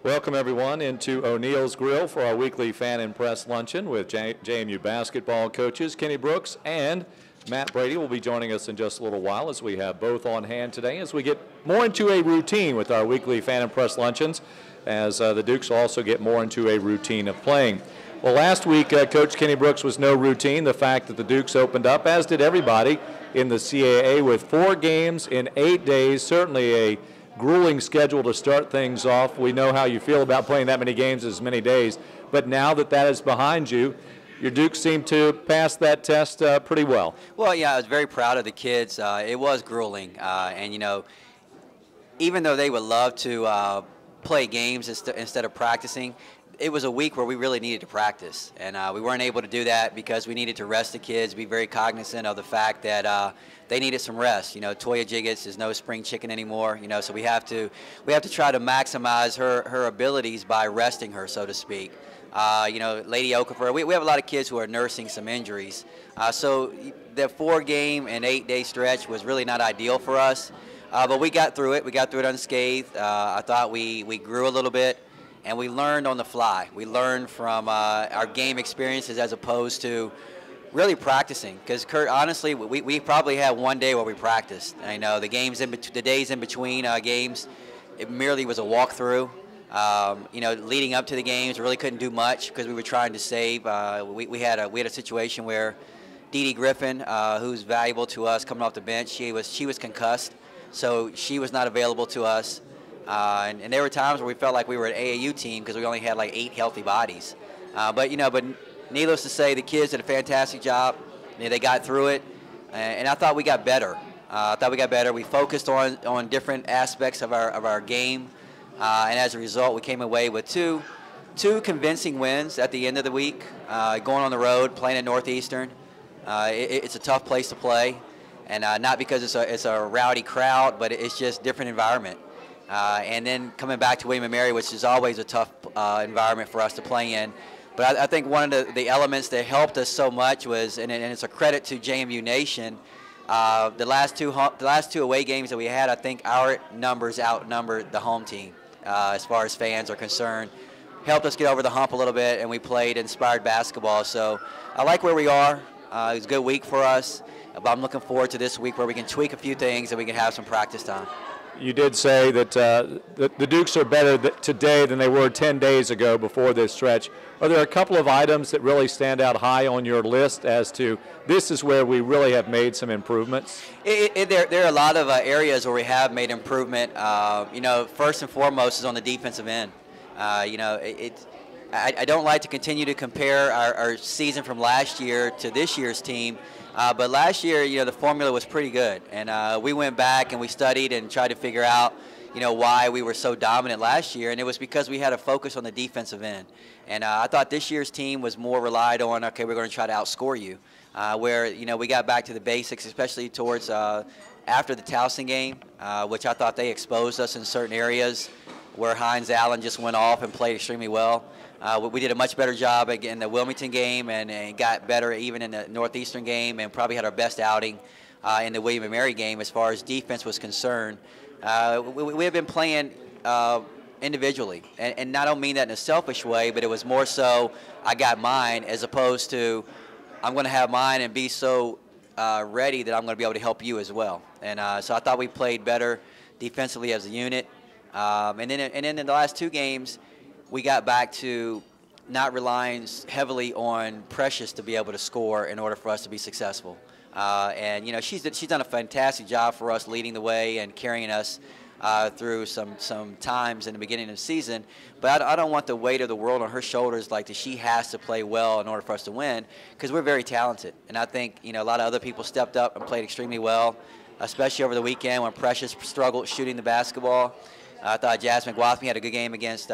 Welcome everyone into O'Neill's Grill for our weekly Fan and Press Luncheon with JMU basketball coaches Kenny Brooks and Matt Brady will be joining us in just a little while as we have both on hand today as we get more into a routine with our weekly Fan and Press Luncheons as the Dukes will also get more into a routine of playing. Well, last week, Coach Kenny Brooks was no routine. The fact that the Dukes opened up, as did everybody in the CAA, with 4 games in 8 days, certainly a grueling schedule to start things off. We know how you feel about playing that many games as many days, but now that that is behind you, your Dukes seem to pass that test pretty well. Well, yeah, I was very proud of the kids. It was grueling, and you know, even though they would love to play games instead of practicing, it was a week where we really needed to practice, and we weren't able to do that because we needed to rest the kids, be very cognizant of the fact that they needed some rest. You know, Toya Jiggets is no spring chicken anymore, you know, so we have to try to maximize her abilities by resting her, so to speak. You know, Lady Okafor, we have a lot of kids who are nursing some injuries. So the 4-game and 8-day stretch was really not ideal for us, but we got through it. We got through it unscathed. I thought we grew a little bit. And we learned on the fly. We learned from our game experiences as opposed to really practicing. Because, Kurt, honestly, we probably had one day where we practiced. I know the days in between games, it merely was a walkthrough. You know, leading up to the games, we really couldn't do much because we were trying to save. We had a situation where Dee Dee Griffin, who's valuable to us coming off the bench, she was concussed, so she was not available to us. And there were times where we felt like we were an AAU team because we only had like 8 healthy bodies. But needless to say, the kids did a fantastic job. You know, they got through it, and I thought we got better. We focused on different aspects of our game, and as a result, we came away with two convincing wins at the end of the week. Going on the road, playing at Northeastern, it's a tough place to play, and not because it's a rowdy crowd, but it's just different environment. And then coming back to William & Mary, which is always a tough environment for us to play in. But I think one of the elements that helped us so much was, and it's a credit to JMU Nation, the last two away games that we had, I think our numbers outnumbered the home team as far as fans are concerned. Helped us get over the hump a little bit, and we played inspired basketball. So I like where we are. It was a good week for us, but I'm looking forward to this week where we can tweak a few things and we can have some practice time. You did say that the Dukes are better today than they were 10 days ago before this stretch. Are there a couple of items that really stand out high on your list as to this is where we really have made some improvements? There are a lot of areas where we have made improvement. You know, first and foremost is on the defensive end. You know, I don't like to continue to compare our season from last year to this year's team. But last year, you know, the formula was pretty good, and we went back and we studied and tried to figure out, you know, why we were so dominant last year, and it was because we had a focus on the defensive end. And I thought this year's team was more relied on, okay, we're going to try to outscore you, where, you know, we got back to the basics, especially towards after the Towson game, which I thought they exposed us in certain areas where Hines Allen just went off and played extremely well. We did a much better job in the Wilmington game and got better even in the Northeastern game, and probably had our best outing in the William & Mary game as far as defense was concerned. We have been playing individually, and I don't mean that in a selfish way, but it was more so I got mine as opposed to I'm going to have mine and be so ready that I'm going to be able to help you as well. And so I thought we played better defensively as a unit. And then in the last 2 games, we got back to not relying heavily on Precious to be able to score in order for us to be successful. And you know, she's done a fantastic job for us, leading the way and carrying us through some times in the beginning of the season. But I don't want the weight of the world on her shoulders, like that she has to play well in order for us to win, because we're very talented. And I think, you know, a lot of other people stepped up and played extremely well, especially over the weekend when Precious struggled shooting the basketball. I thought Jasmine Guathme had a good game against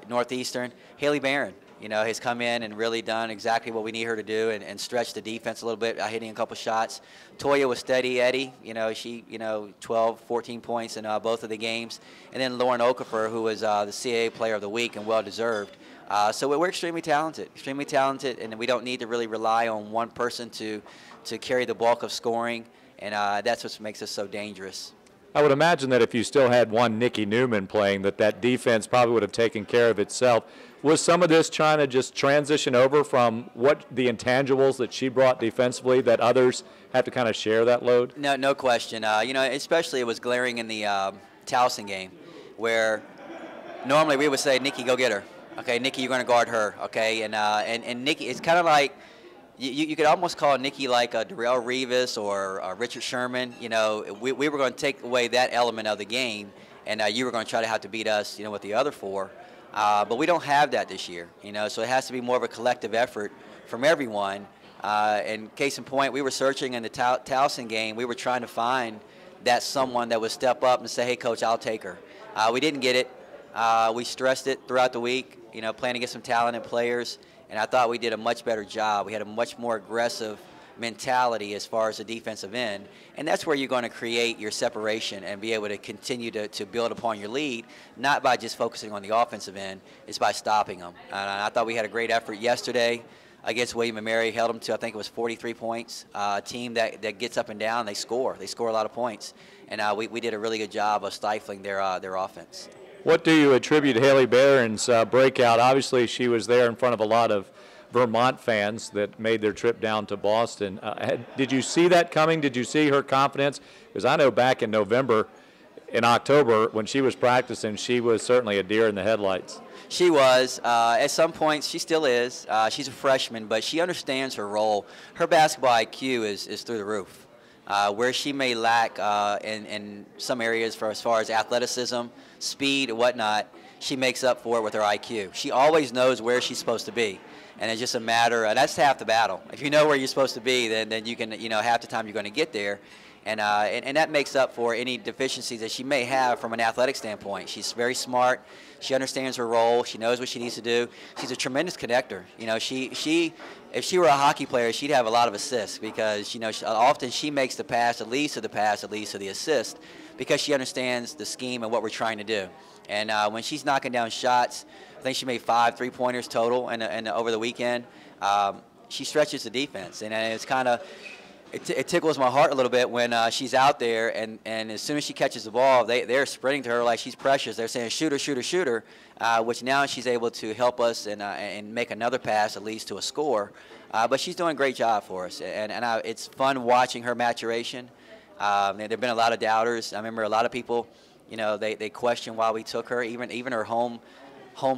Northeastern. Haley Barron, you know, has come in and really done exactly what we need her to do and stretch the defense a little bit, hitting a couple shots. Toya was steady Eddie, you know, she, you know, 12, 14 points in both of the games. And then Lauren Okafor, who was the CAA Player of the Week and well-deserved. So we're extremely talented, and we don't need to really rely on one person to carry the bulk of scoring, and that's what makes us so dangerous. I would imagine that if you still had one Nikki Newman playing, that defense probably would have taken care of itself. Was some of this trying to just transition over from what the intangibles that she brought defensively that others have to kind of share that load? No question. You know, especially it was glaring in the Towson game, where normally we would say, Nikki, go get her. Okay, Nikki, you're going to guard her. Okay, and Nikki, it's kind of like you could almost call Nikki like a Darrell Revis or Richard Sherman. You know, we were going to take away that element of the game, and you were going to try to have to beat us, you know, with the other four. But we don't have that this year, you know, so it has to be more of a collective effort from everyone. And case in point, we were searching in the Towson game. We were trying to find that someone that would step up and say, hey, Coach, I'll take her. We didn't get it. We stressed it throughout the week, you know, playing against some talented players, and I thought we did a much better job. We had a much more aggressive mentality as far as the defensive end, and that's where you're going to create your separation and be able to continue to build upon your lead, not by just focusing on the offensive end, it's by stopping them. And I thought we had a great effort yesterday against William & Mary, held them to, I think it was 43 points. A team that gets up and down, they score a lot of points, and we did a really good job of stifling their offense. What do you attribute Haley Barron's breakout? Obviously, she was there in front of a lot of Vermont fans that made their trip down to Boston. Did you see that coming? Did you see her confidence? Because I know back in October, when she was practicing, she was certainly a deer in the headlights. She was. At some points, she still is. She's a freshman, but she understands her role. Her basketball IQ is through the roof. Where she may lack in some areas as far as athleticism, speed, and whatnot, she makes up for it with her IQ. She always knows where she's supposed to be, and it's just a matter of, that's half the battle. If you know where you're supposed to be, then you can, you know, half the time you're going to get there, and that makes up for any deficiencies that she may have from an athletic standpoint. She's very smart. She understands her role. She knows what she needs to do. She's a tremendous connector. You know, if she were a hockey player, she'd have a lot of assists because, you know, often she makes the pass that leads to the assist because she understands the scheme and what we're trying to do. And when she's knocking down shots, I think she made 5 3-pointers total over the weekend. She stretches the defense, and it's kind of it tickles my heart a little bit when she's out there, and as soon as she catches the ball, they're sprinting to her like she's precious. They're saying, shoot her, shoot her, shoot her, which now she's able to help us and make another pass that leads to a score. But she's doing a great job for us, and it's fun watching her maturation. There have been a lot of doubters. I remember a lot of people, you know, they questioned why we took her, even her home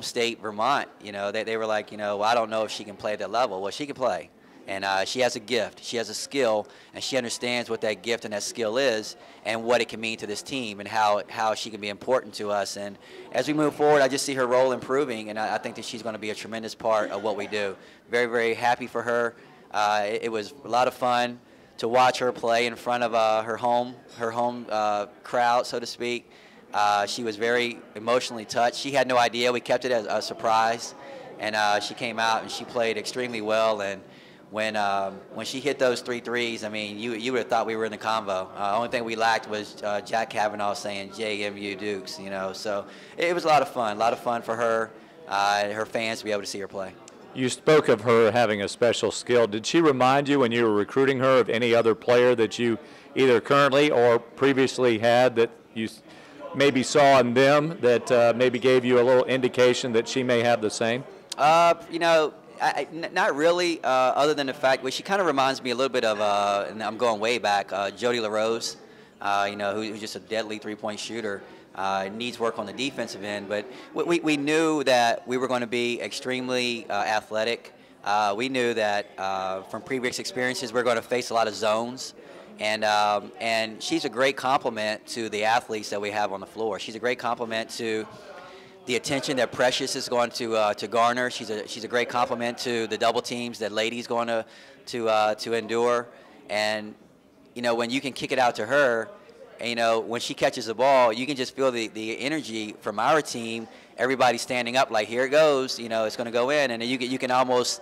state, Vermont. You know, they were like, you know, well, I don't know if she can play at that level. Well, she can play. And she has a gift, she has a skill, and she understands what that gift and that skill is and what it can mean to this team and how she can be important to us. And as we move forward, I just see her role improving, and I think that she's going to be a tremendous part of what we do. Very, very happy for her. It was a lot of fun to watch her play in front of her home crowd, so to speak. She was very emotionally touched. She had no idea. We kept it as a surprise, and she came out and she played extremely well. And when she hit those 3 threes, I mean, you would have thought we were in the convo. Only thing we lacked was Jack Kavanaugh saying JMU Dukes, you know. So it was a lot of fun for her, her fans to be able to see her play. You spoke of her having a special skill. Did she remind you when you were recruiting her of any other player that you either currently or previously had that you maybe saw in them that maybe gave you a little indication that she may have the same? You know, not really, other than the fact she kind of reminds me a little bit of, and I'm going way back, Jody LaRose, you know, who's just a deadly 3-point shooter. Needs work on the defensive end, but we knew that we were going to be extremely athletic. We knew that from previous experiences we're going to face a lot of zones, and she's a great complement to the athletes that we have on the floor. She's a great complement to the attention that Precious is going to garner. She's a great complement to the double teams that Lady's going to endure. And you know, when you can kick it out to her, and, you know, when she catches the ball, you can just feel the energy from our team. Everybody's standing up like, here it goes. You know, it's going to go in, and you can almost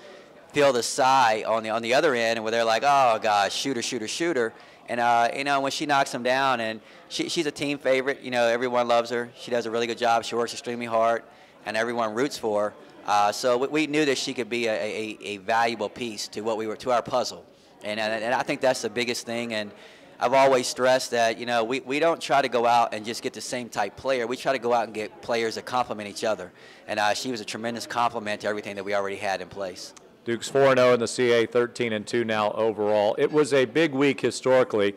feel the sigh on the other end, where they're like, oh gosh, shooter, shooter, shooter. And you know, when she knocks them down, and she's a team favorite. You know, everyone loves her. She does a really good job. She works extremely hard, and everyone roots for her. So we knew that she could be a valuable piece to our puzzle, and I think that's the biggest thing. And I've always stressed that, we don't try to go out and just get the same type player. We try to go out and get players that complement each other. And she was a tremendous compliment to everything that we already had in place. Duke's 4-0 in the CAA, 13-2 now overall. It was a big week historically,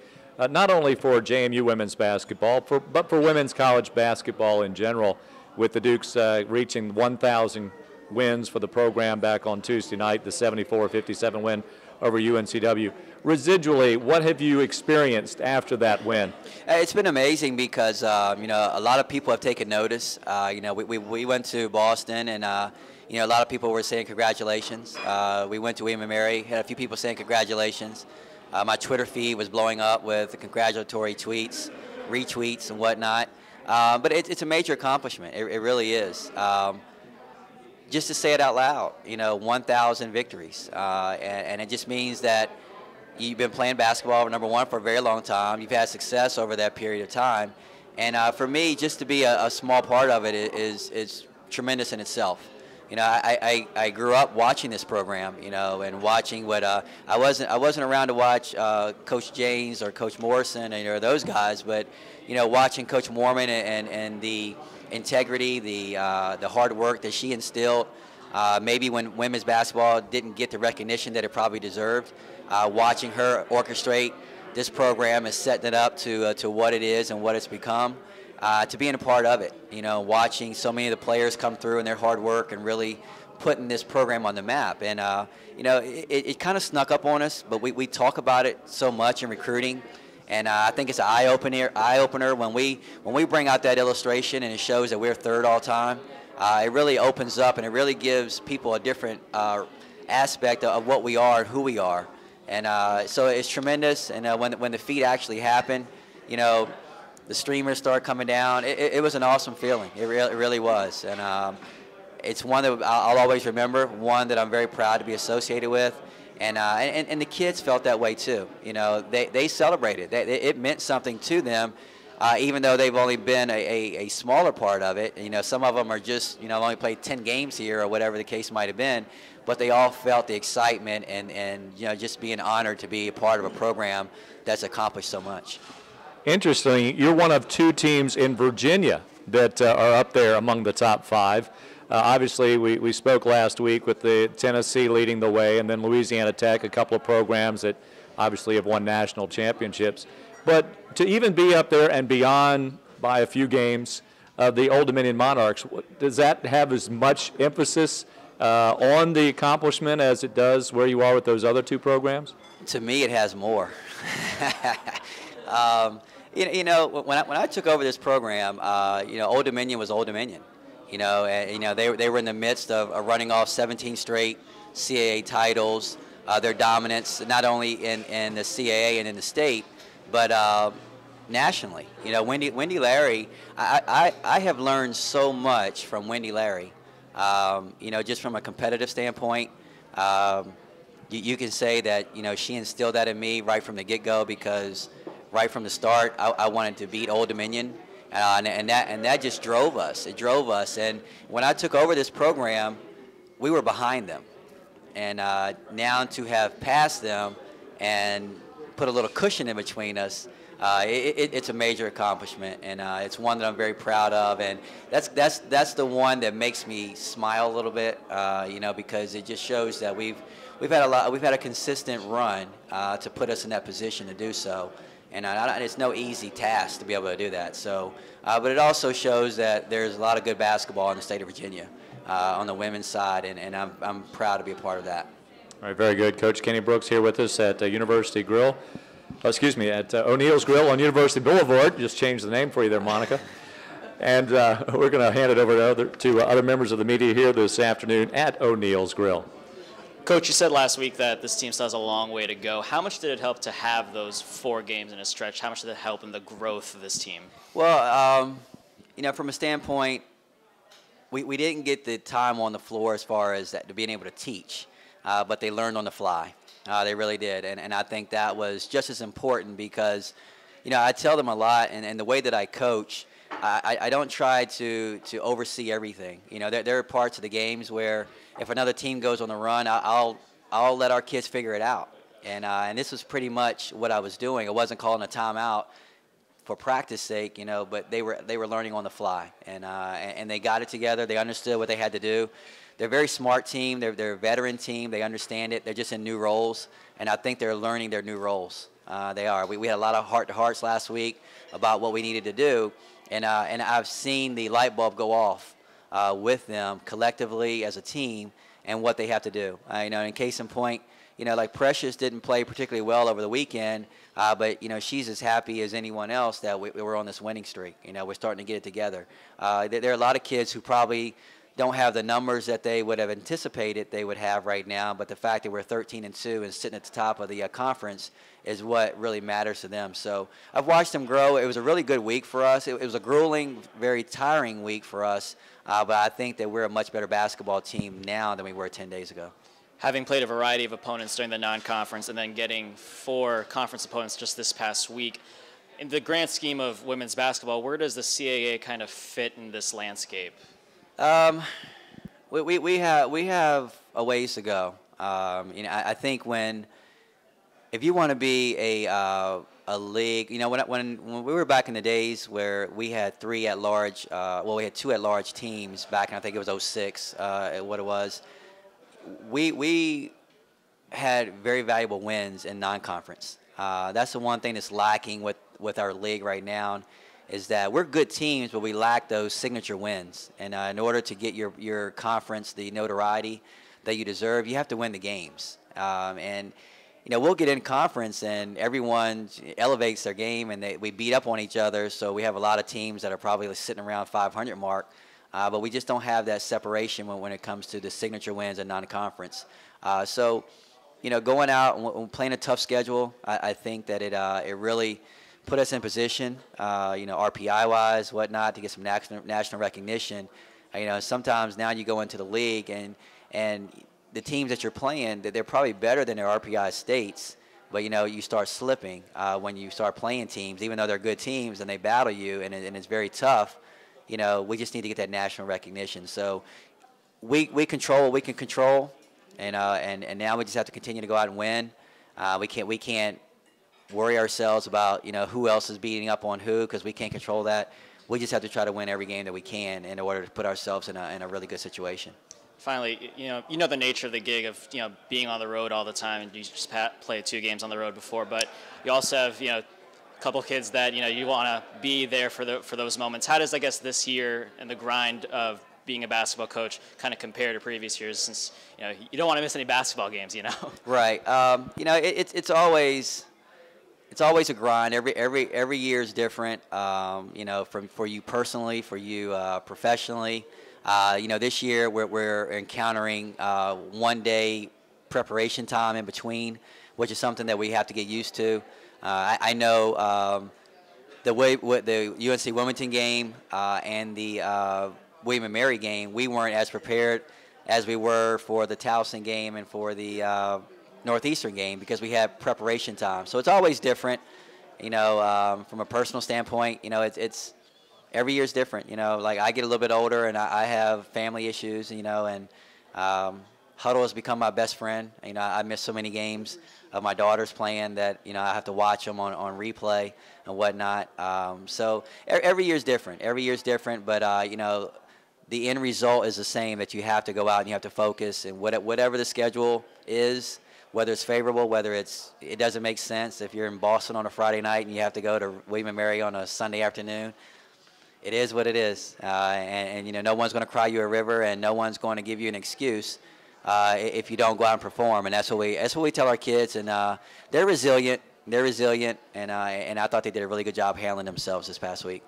not only for JMU women's basketball, but for women's college basketball in general, with the Dukes reaching 1,000 wins for the program back on Tuesday night, the 74-57 win over UNCW. Residually, what have you experienced after that win? It's been amazing because, a lot of people have taken notice. We went to Boston, and, a lot of people were saying congratulations. We went to William & Mary, had a few people saying congratulations. My Twitter feed was blowing up with the congratulatory tweets, retweets, and whatnot. But it's a major accomplishment. It really is. Just to say it out loud, 1,000 victories. And it just means that you've been playing basketball, number one, for a very long time. You've had success over that period of time. And for me, just to be a small part of it is tremendous in itself. I grew up watching this program, and watching what I wasn't around to watch Coach James or Coach Morrison or those guys, but watching Coach Mormon and the integrity, the hard work that she instilled. Maybe when women's basketball didn't get the recognition that it probably deserved, watching her orchestrate this program and setting it up to what it is and what it's become. To being a part of it, watching so many of the players come through and their hard work and really putting this program on the map. And, it kind of snuck up on us, but we talk about it so much in recruiting. And I think it's an eye-opener when we bring out that illustration and it shows that we're third all time. It really opens up and it really gives people a different aspect of what we are and who we are. And so it's tremendous. And when the feat actually happened, the streamers started coming down. It was an awesome feeling. It really was. And it's one that I'll always remember, one that I'm very proud to be associated with. And the kids felt that way too. They celebrated. It meant something to them, even though they've only been a smaller part of it. Some of them are just only played 10 games here or whatever the case might have been, but they all felt the excitement and just being honored to be a part of a program that's accomplished so much. Interestingly, you're one of two teams in Virginia that are up there among the top five. Obviously, we spoke last week with the Tennessee leading the way, and then Louisiana Tech, a couple of programs that obviously have won national championships. But to even be up there and beyond by a few games of the Old Dominion Monarchs, does that have as much emphasis on the accomplishment as it does where you are with those other two programs? To me, it has more. When I took over this program, Old Dominion was Old Dominion. They were in the midst of running off 17 straight CAA titles. Their dominance, not only in the CAA and in the state, but nationally. Wendy Larry, I have learned so much from Wendy Larry. Just from a competitive standpoint, you can say that she instilled that in me right from the get-go, because right from the start, I wanted to beat Old Dominion. And that just drove us. It drove us. And when I took over this program, we were behind them. And now to have passed them and put a little cushion in between us, it's a major accomplishment. And it's one that I'm very proud of. And that's the one that makes me smile a little bit, because it just shows that we've had a consistent run to put us in that position to do so. And it's no easy task to be able to do that. So, but it also shows that there's a lot of good basketball in the state of Virginia on the women's side, and I'm proud to be a part of that. All right, very good. Coach Kenny Brooks here with us at University Grill. At O'Neill's Grill on University Boulevard. Just changed the name for you there, Monica. And we're going to hand it over to other members of the media here this afternoon at O'Neill's Grill. Coach, you said last week that this team still has a long way to go. How much did it help to have those 4 games in a stretch? How much did it help in the growth of this team? Well, from a standpoint, we didn't get the time on the floor as far as that, to being able to teach, but they learned on the fly. They really did, and I think that was just as important because, I tell them a lot, and the way that I coach, I don't try to oversee everything. There are parts of the games where if another team goes on the run, I'll let our kids figure it out. And this was pretty much what I was doing. I wasn't calling a timeout for practice sake, but they were learning on the fly, and they got it together. They understood what they had to do. They're a very smart team. They're a veteran team. They understand it. They're just in new roles, and I think they're learning their new roles. They are. We had a lot of heart-to-hearts last week about what we needed to do, and I've seen the light bulb go off with them collectively as a team and what they have to do. In case in point, like Precious didn't play particularly well over the weekend, but she's as happy as anyone else that we're on this winning streak. We're starting to get it together. There are a lot of kids who probably don't have the numbers that they would have anticipated they would have right now, but the fact that we're 13-2 and sitting at the top of the conference is what really matters to them. So I've watched them grow. It was a really good week for us. It was a grueling, very tiring week for us, but I think that we're a much better basketball team now than we were 10 days ago. Having played a variety of opponents during the non-conference and then getting 4 conference opponents just this past week, in the grand scheme of women's basketball, where does the CAA kind of fit in this landscape? We have a ways to go. I think if you want to be a league, when we were back in the days where we had 3 at-large, we had 2 at-large teams back in, I think it was 06, what it was. We had very valuable wins in non-conference. That's the one thing that's lacking with our league right now, is that we're good teams, but we lack those signature wins. And in order to get your conference the notoriety that you deserve, you have to win the games. We'll get in conference and everyone elevates their game and we beat up on each other. So we have a lot of teams that are probably sitting around 500 mark. But we just don't have that separation when it comes to the signature wins in non-conference. So going out and playing a tough schedule, I think that it really put us in position, RPI-wise, whatnot, to get some national recognition. Sometimes now you go into the league and the teams that you're playing, they're probably better than their RPI states, but you start slipping when you start playing teams, even though they're good teams and they battle you, and it's very tough. We just need to get that national recognition. So we control what we can control, and now we just have to continue to go out and win. We can't worry ourselves about who else is beating up on who, because we can't control that. We just have to try to win every game that we can in order to put ourselves in a really good situation. Finally, the nature of the gig of being on the road all the time, and you just played 2 games on the road before, but you also have a couple kids that you want to be there for those moments. How does, I guess, this year and the grind of being a basketball coach kind of compare to previous years, since you don't want to miss any basketball games? Right. It's always a grind. Every year is different. For you personally, for you professionally. This year we're encountering 1-day preparation time in between, which is something that we have to get used to. I know the UNC Wilmington game and the William & Mary game, we weren't as prepared as we were for the Towson game and for the Northeastern game, because we had preparation time. So it's always different, from a personal standpoint. It's every year is different. Like I get a little bit older and I have family issues, and Huddle has become my best friend. I miss so many games of my daughters playing that, I have to watch them on replay and whatnot. So every year is different. Every year is different, but, the end result is the same, that you have to go out and you have to focus, and whatever the schedule is, whether it's favorable, whether it doesn't make sense. If you're in Boston on a Friday night and you have to go to William & Mary on a Sunday afternoon, it is what it is. No one's going to cry you a river, and no one's going to give you an excuse if you don't go out and perform. And that's what we tell our kids, and they're resilient. They're resilient, and I thought they did a really good job handling themselves this past week.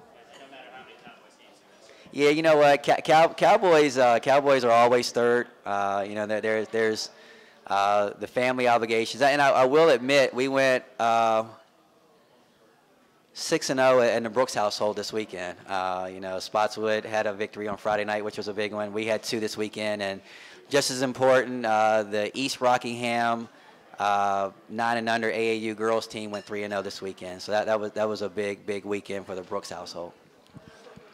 Yeah, you know what? Cowboys are always third. There's the family obligations, and I will admit we went 6-0 in the Brooks household this weekend. Spotswood had a victory on Friday night, which was a big one. We had 2 this weekend, and just as important, the East Rockingham 9 and under AAU girls team went 3-0 this weekend. So that was a big weekend for the Brooks household.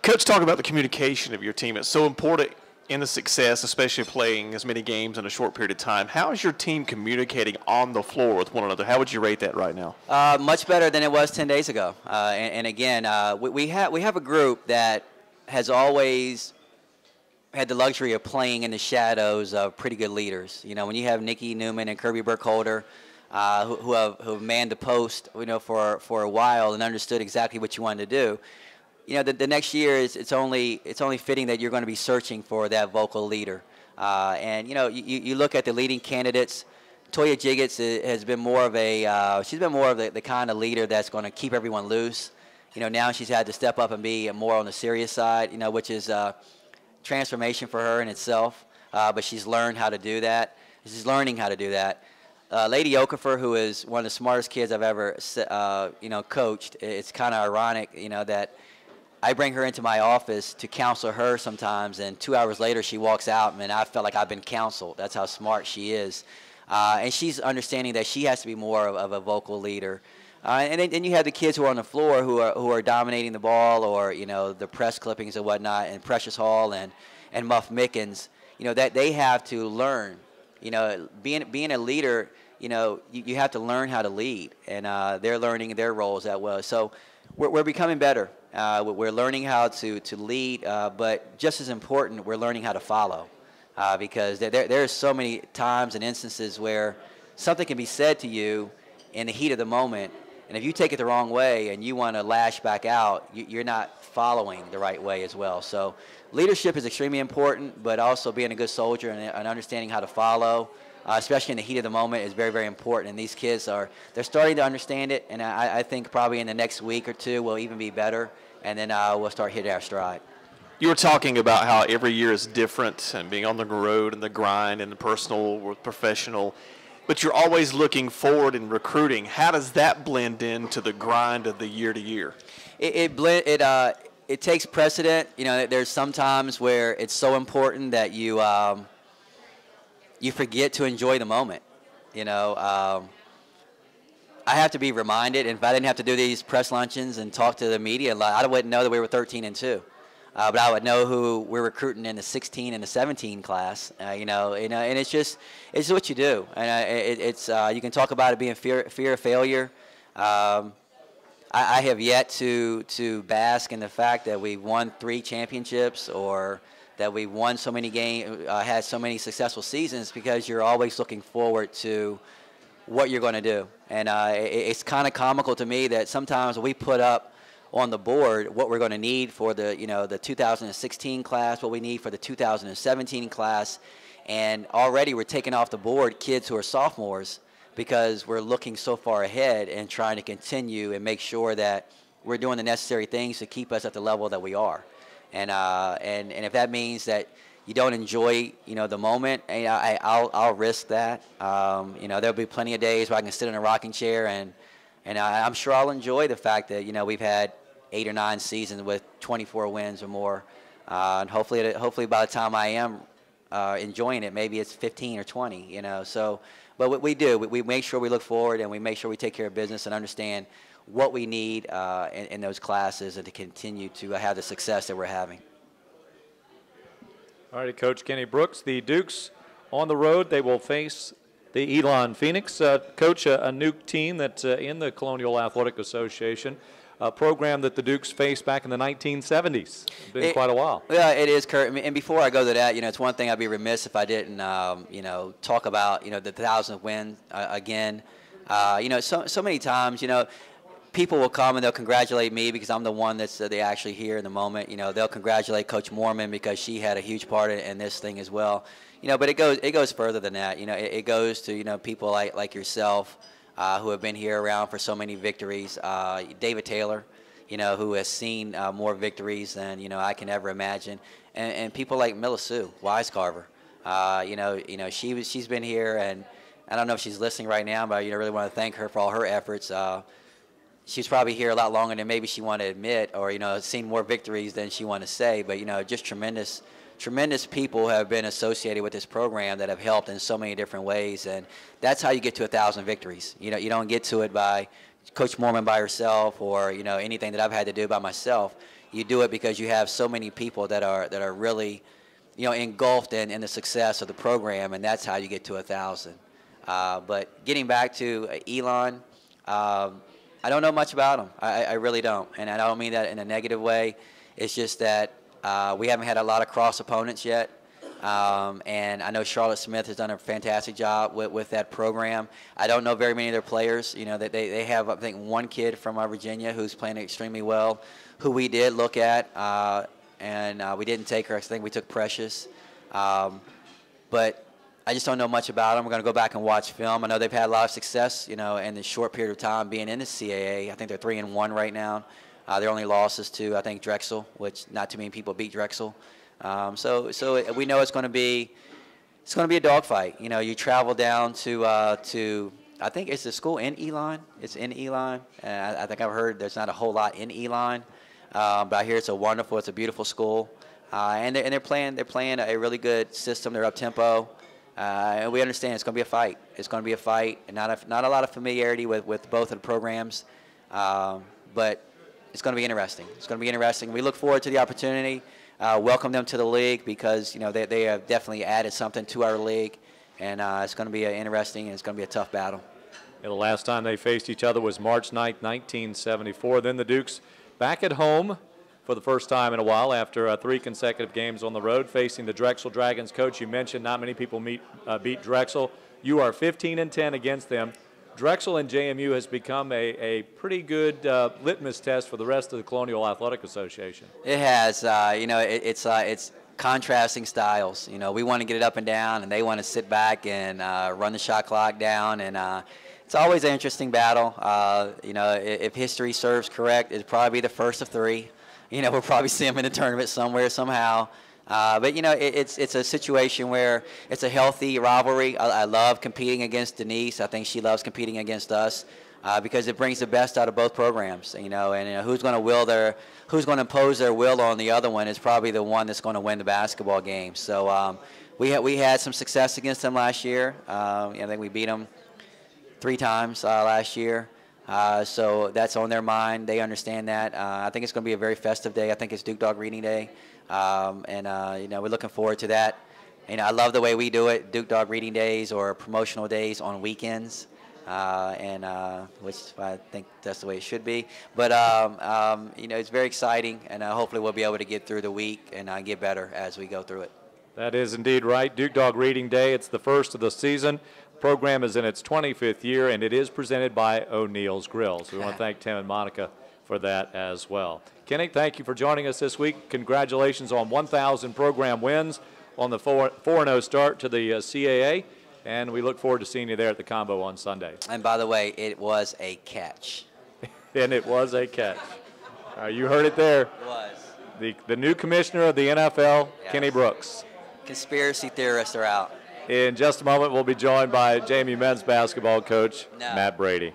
Coach, talk about the communication of your team. It's so important in the success, especially playing as many games in a short period of time. How is your team communicating on the floor with one another? How would you rate that right now? Much better than it was 10 days ago. And again, we have a group that has always had the luxury of playing in the shadows of pretty good leaders. You know, when you have Nikki Newman and Kirby Burkholder, who have manned the post, you know, for a while and understood exactly what you wanted to do. You know, the next year it's only fitting that you're going to be searching for that vocal leader. And you know, you look at the leading candidates. Toya Jiggets has been more of she's been more of the kind of leader that's going to keep everyone loose. You know, now she's had to step up and be more on the serious side. You know, which is transformation for her in itself. But she's learned how to do that. She's learning how to do that. Lady Okafor, who is one of the smartest kids I've ever you know, coached. It's kind of ironic, you know, that I bring her into my office to counsel her sometimes, and 2 hours later she walks out, and I felt like I've been counseled. That's how smart she is. And she's understanding that she has to be more of a vocal leader. And then you have the kids who are on the floor who are dominating the ball, or, you know, the press clippings and whatnot, and Precious Hall and Muff Mickens, you know, that they have to learn. You know, being a leader, you know, you have to learn how to lead, and they're learning their roles that well. So we're becoming better. We're learning how to lead, but just as important, we're learning how to follow, because there's so many times and instances where something can be said to you in the heat of the moment, and if you take it the wrong way and you want to lash back out, you're not following the right way as well. So leadership is extremely important, but also being a good soldier and understanding how to follow, especially in the heat of the moment, is very, very important. And these kids they're starting to understand it, and I think probably in the next week or two we'll even be better, and then we'll start hitting our stride. You were talking about how every year is different, and being on the road and the grind and the personal with professional, but you're always looking forward in recruiting. How does that blend into the grind of the year to year? It takes precedent. You know, there's some times where it's so important that you forget to enjoy the moment. You know, I have to be reminded, and if I didn't have to do these press luncheons and talk to the media, I wouldn't know that we were 13-2. But I would know who we're recruiting in the 16 and the 17 class. You know, and it's what you do. And you can talk about it being fear of failure. I have yet to bask in the fact that we've won 3 championships, or that we won so many games, had so many successful seasons, because you're always looking forward to what you're going to do. And it's kind of comical to me that sometimes we put up on the board what we're going to need for the 2016 class, what we need for the 2017 class, and already we're taking off the board kids who are sophomores, because we're looking so far ahead and trying to continue and make sure that we're doing the necessary things to keep us at the level that we are. And if that means that you don't enjoy, you know, the moment, I'll risk that. You know, there'll be plenty of days where I can sit in a rocking chair, and I'm sure I'll enjoy the fact that, you know, we've had 8 or 9 seasons with 24 wins or more, and hopefully by the time I am enjoying it, maybe it's 15 or 20. You know, so. But we do. We make sure we look forward, and we make sure we take care of business and understand what we need in those classes, and to continue to have the success that we're having. All right, Coach Kenny Brooks. The Dukes on the road. They will face the Elon Phoenix. Coach, a new team that's in the Colonial Athletic Association, a program that the Dukes faced back in the 1970s. It's been quite a while. Yeah, it is, Kurt. And before I go to that, you know, it's one thing I'd be remiss if I didn't, you know, talk about, you know, the 1,000th win again. You know, so many times, you know, people will come and they'll congratulate me because I'm the one that's they actually hear in the moment. You know, they'll congratulate Coach Mormon because she had a huge part in this thing as well. You know, but it goes further than that. You know, it goes to, you know, people like yourself, who have been here around for so many victories. David Taylor, you know, who has seen more victories than, you know, I can ever imagine. And people like Mila Sue Wisecarver. You know, she's been here, and I don't know if she's listening right now, but, you know, I really want to thank her for all her efforts. She's probably here a lot longer than maybe she want to admit, or, you know, seen more victories than she want to say. But, you know, just tremendous people have been associated with this program that have helped in so many different ways, and that's how you get to 1,000 victories. You know, you don't get to it by Coach Mormon by herself, or, you know, anything that I've had to do by myself. You do it because you have so many people that are really, engulfed in the success of the program, and that's how you get to 1,000. But getting back to Elon, I don't know much about him. I really don't, and I don't mean that in a negative way. It's just that we haven't had a lot of cross opponents yet. And I know Charlotte Smith has done a fantastic job with that program. I don't know very many of their players. They have, I think, one kid from Virginia who's playing extremely well, who we did look at, and we didn't take her. I think we took Precious. But I just don't know much about them. We're going to go back and watch film. I know they've had a lot of success, in the short period of time being in the CAA. I think they're 3-1 right now. Their only losses to, I think, Drexel, which not too many people beat Drexel. So we know it's going to be a dogfight. You travel down to I think it's the school in Elon. It's in Elon. I think I've heard there's not a whole lot in Elon, but I hear it's a beautiful school, and they're playing a really good system. They're up tempo, and we understand it's going to be a fight. It's going to be a fight, and not a lot of familiarity with both of the programs, but it's going to be interesting. It's going to be interesting. We look forward to the opportunity. Welcome them to the league because they have definitely added something to our league, and it's going to be interesting, and it's going to be a tough battle. The last time they faced each other was March 9th, 1974. Then the Dukes back at home for the first time in a while after 3 consecutive games on the road facing the Drexel Dragons. Coach, you mentioned not many people beat Drexel. You are 15-10 against them. Drexel and JMU has become a pretty good litmus test for the rest of the Colonial Athletic Association. It has. It's contrasting styles. We want to get it up and down, and they want to sit back and run the shot clock down. And it's always an interesting battle. If history serves correct, it'd probably be the first of 3. We'll probably see them in the tournament somewhere, somehow. But it's a situation where it's a healthy rivalry. I love competing against Denise. I think she loves competing against us because it brings the best out of both programs. And who's going to impose their will on the other one is probably the one that's going to win the basketball game. So we had some success against them last year. I think we beat them 3 times last year. So that's on their mind. They understand that. I think it's going to be a very festive day. I think it's Duke Dog Reading Day. We're looking forward to that. I love the way we do it, Duke Dog Reading Days or promotional days on weekends, which I think that's the way it should be. But, it's very exciting, and hopefully we'll be able to get through the week and get better as we go through it. That is indeed right. Duke Dog Reading Day, it's the first of the season. The program is in its 25th year, and it is presented by O'Neill's Grill. So we want to thank Tim and Monica for that as well. Kenny, thank you for joining us this week. Congratulations on 1,000 program wins on the 4-0 start to the CAA, and we look forward to seeing you there at the Combo on Sunday. And by the way, it was a catch. And it was a catch. You heard it there. It was. The new commissioner of the NFL, yes. Kenny Brooks. Conspiracy theorists are out. In just a moment, we'll be joined by JMU men's basketball coach, Matt Brady.